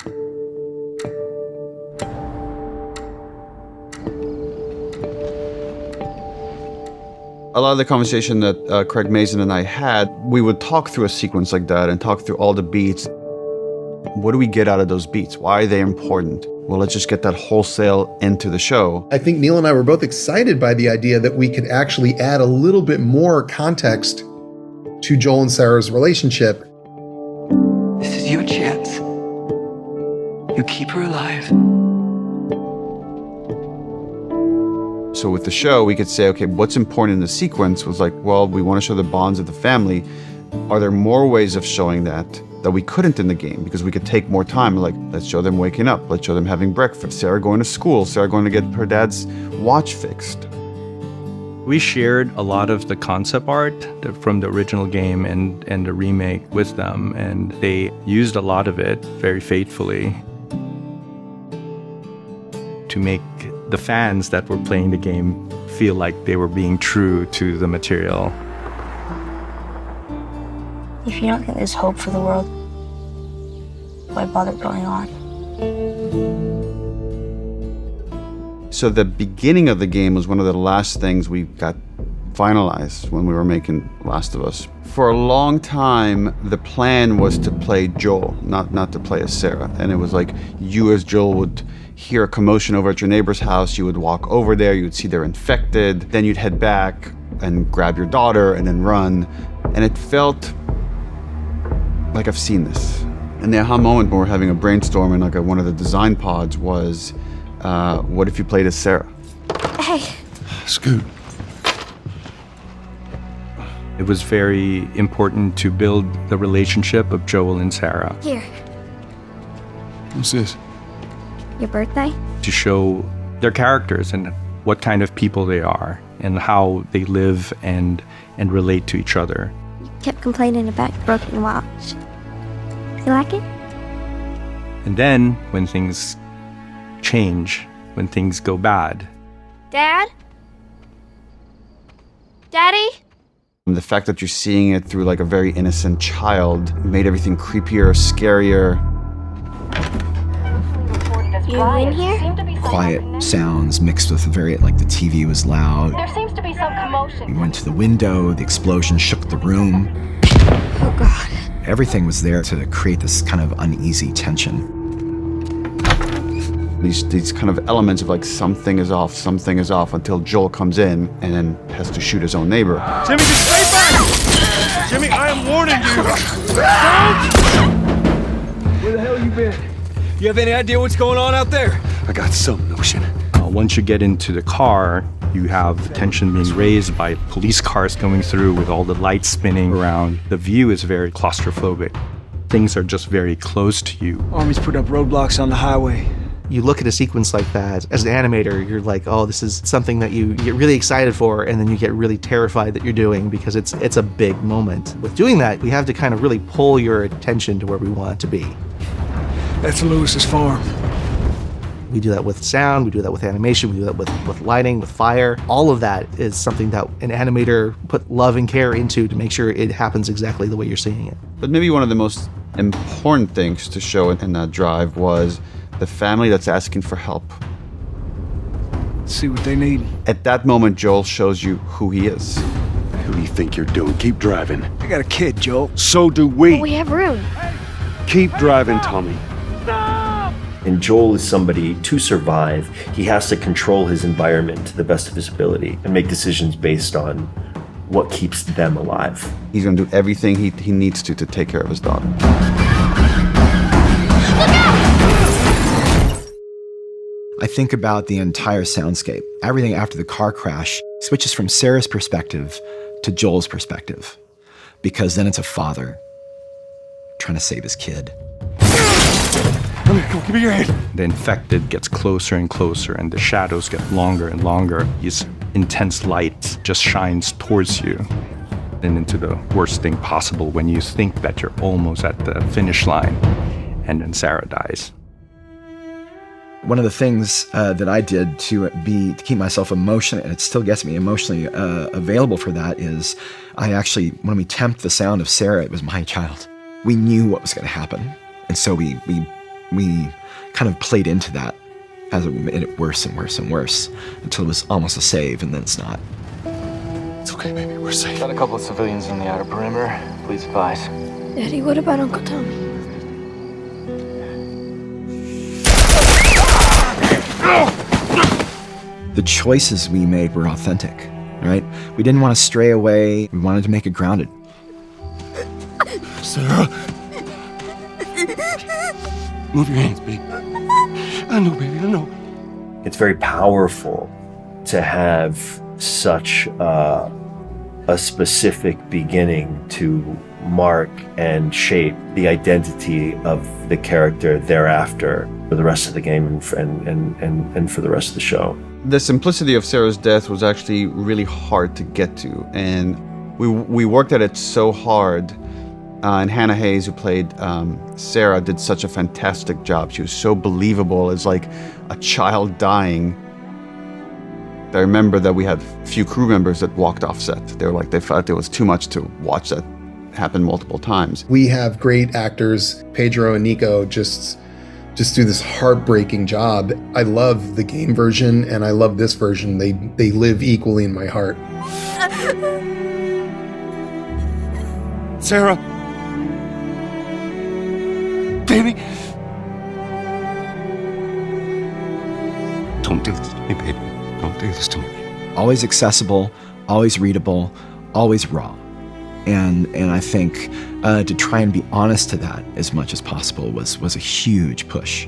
A lot of the conversation that Craig Mazin and I had, we would talk through a sequence like that and talk through all the beats. What do we get out of those beats? Why are they important? Well, let's just get that wholesale into the show. I think Neil and I were both excited by the idea that we could actually add a little bit more context to Joel and Sarah's relationship. This is your chance. You keep her alive. So with the show, we could say, okay, what's important in the sequence was like, well, we want to show the bonds of the family. Are there more ways of showing that we couldn't in the game? Because we could take more time, like, let's show them waking up. Let's show them having breakfast. Sarah going to school. Sarah going to get her dad's watch fixed. We shared a lot of the concept art from the original game and the remake with them, and they used a lot of it very faithfully to make the fans that were playing the game feel like they were being true to the material. If you don't think there's hope for the world, why bother going on? So the beginning of the game was one of the last things we got finalized when we were making Last of Us. For a long time, the plan was to play Joel, not to play as Sarah. And it was like you as Joel would hear a commotion over at your neighbor's house, you would walk over there, you would see they're infected, then you'd head back and grab your daughter and then run. And it felt like I've seen this. And the aha moment when we're having a brainstorm in like one of the design pods was, what if you played as Sarah? Hey. Scoot. It was very important to build the relationship of Joel and Sarah. Here. What's this? Your birthday? To show their characters and what kind of people they are and how they live and relate to each other. You kept complaining about your broken watch. You like it? And then when things change, when things go bad. Dad? Daddy? The fact that you're seeing it through like a very innocent child made everything creepier, scarier. You in here? Quiet sounds mixed with the TV was loud. There seems to be some commotion. We went to the window, the explosion shook the room. Oh, God. Everything was there to create this kind of uneasy tension. These kind of elements of like something is off until Joel comes in and then has to shoot his own neighbor. Jimmy, just stay back! Jimmy, I am warning you! Where the hell you been? You have any idea what's going on out there? I got some notion. Once you get into the car, you have tension being raised by police cars coming through with all the lights spinning around. The view is very claustrophobic. Things are just very close to you. Army's put up roadblocks on the highway. You look at a sequence like that, as an animator, you're like, oh, this is something that you get really excited for, and then you get really terrified that you're doing because it's a big moment. With doing that, we have to kind of really pull your attention to where we want it to be. That's Lewis's farm. We do that with sound, we do that with animation, we do that with lighting, with fire. All of that is something that an animator put love and care into to make sure it happens exactly the way you're seeing it. But maybe one of the most important things to show in that drive was the family that's asking for help. Let's see what they need. At that moment, Joel shows you who he is. Who do you think you're doing? Keep driving. I got a kid, Joel. So do we. We have room. Keep driving, Tommy. And Joel is somebody, to survive, he has to control his environment to the best of his ability and make decisions based on what keeps them alive. He's going to do everything he needs to take care of his daughter. I think about the entire soundscape. Everything after the car crash switches from Sarah's perspective to Joel's perspective, because then it's a father trying to save his kid. Come here, give me your hand. The infected gets closer and closer, and the shadows get longer and longer. This intense light just shines towards you and into the worst thing possible when you think that you're almost at the finish line, and then Sarah dies. One of the things that I did to keep myself emotionally, and it still gets me emotionally available for that, is I actually, when we temped the sound of Sarah, it was my child. We knew what was going to happen. And so we we kind of played into that as it made it worse and worse and worse until it was almost a save, and then it's not. It's okay, baby. We're safe. Got a couple of civilians in the outer perimeter. Please advise. Daddy, what about Uncle Tommy? The choices we made were authentic, right? We didn't want to stray away. We wanted to make it grounded. Sarah. Move your hands, baby. I know, baby. I know. It's very powerful to have such a specific beginning to mark and shape the identity of the character thereafter for the rest of the game and for the rest of the show. The simplicity of Sarah's death was actually really hard to get to, and we worked at it so hard. And Hannah Hayes, who played Sarah, did such a fantastic job. She was so believable as like a child dying. I remember that we had a few crew members that walked off set. They felt it was too much to watch that happen multiple times. We have great actors. Pedro and Nico just do this heartbreaking job. I love the game version and I love this version. They live equally in my heart. Sarah. Baby. Don't do this to me, baby. Don't do this to me. Always accessible, always readable, always raw. And I think to try and be honest to that as much as possible was a huge push.